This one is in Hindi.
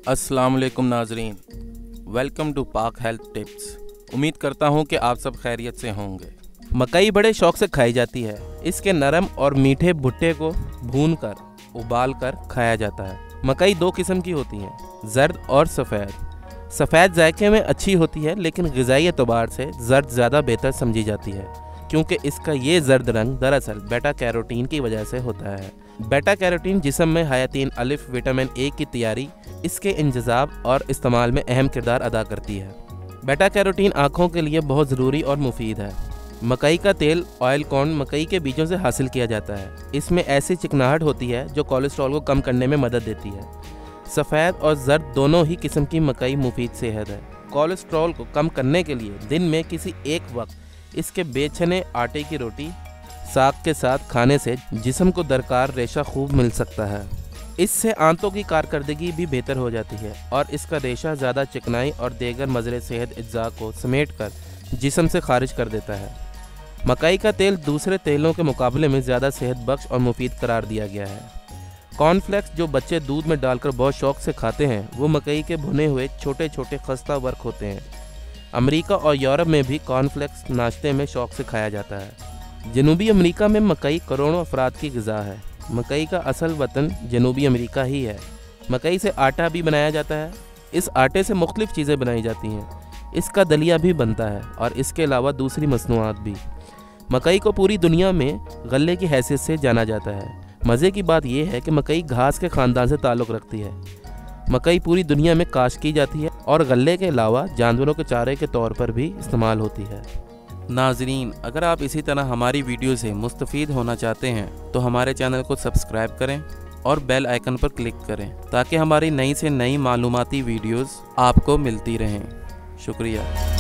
अस्सलाम वालेकुम नाजरीन, वेलकम टू पाक हेल्थ टिप्स। उम्मीद करता हूँ कि आप सब खैरियत से होंगे। मकई बड़े शौक से खाई जाती है। इसके नरम और मीठे भुट्टे को भून कर उबाल कर खाया जाता है। मकई दो किस्म की होती हैं, जर्द और सफ़ेद। सफ़ेद जायके में अच्छी होती है, लेकिन ग़िज़ाई एतबार से जर्द ज़्यादा बेहतर समझी जाती है, क्योंकि इसका ये जर्द रंग दरअसल बेटा कैरोटीन की वजह से होता है। बेटा कैरोटीन जिस्म में हयातीन अलिफ विटामिन ए की तैयारी, इसके इंतज़ाम और इस्तेमाल में अहम किरदार अदा करती है। बेटा कैरोटीन आँखों के लिए बहुत ज़रूरी और मुफीद है। मकई का तेल ऑयल कॉर्न मकई के बीजों से हासिल किया जाता है। इसमें ऐसी चिकनाहट होती है जो कोलेस्ट्रॉल को कम करने में मदद देती है। सफ़ेद और जर्द दोनों ही किस्म की मकई मुफीद सेहत है। कोलेस्ट्रॉल को कम करने के लिए दिन में किसी एक वक्त इसके बेचने आटे की रोटी साग के साथ खाने से जिस्म को दरकार रेशा खूब मिल सकता है। इससे आंतों की कारकर्दगी भी बेहतर हो जाती है और इसका रेशा ज़्यादा चिकनाई और देगर मज़रे सेहत अज्जा को समेट कर जिस्म से खारिज कर देता है। मकई का तेल दूसरे तेलों के मुकाबले में ज़्यादा सेहत बख्श और मुफीद करार दिया गया है। कॉर्नफ्लेक्स जो बच्चे दूध में डालकर बहुत शौक से खाते हैं, वो मकई के भुने हुए छोटे छोटे खस्ता वर्क होते हैं। अमेरिका और यूरोप में भी कॉर्नफ्लेक्स नाश्ते में शौक से खाया जाता है। जनूबी अमेरिका में मकई करोड़ों अफराद की ग़िज़ा है। मकई का असल वतन जनूबी अमेरिका ही है। मकई से आटा भी बनाया जाता है। इस आटे से मुख्तलिफ़ चीज़ें बनाई जाती हैं। इसका दलिया भी बनता है और इसके अलावा दूसरी मसनूआत भी। मकई को पूरी दुनिया में गल्ले की हैसियत से जाना जाता है। मज़े की बात यह है कि मकई घास के ख़ानदान से ताल्लुक़ रखती है। मकई पूरी दुनिया में काश्त की जाती है और गल्ले के अलावा जानवरों के चारे के तौर पर भी इस्तेमाल होती है। नाजरीन, अगर आप इसी तरह हमारी वीडियो से मुस्तफ़ीद होना चाहते हैं तो हमारे चैनल को सब्सक्राइब करें और बेल आइकन पर क्लिक करें, ताकि हमारी नई से नई मालूमाती वीडियोस आपको मिलती रहें। शुक्रिया।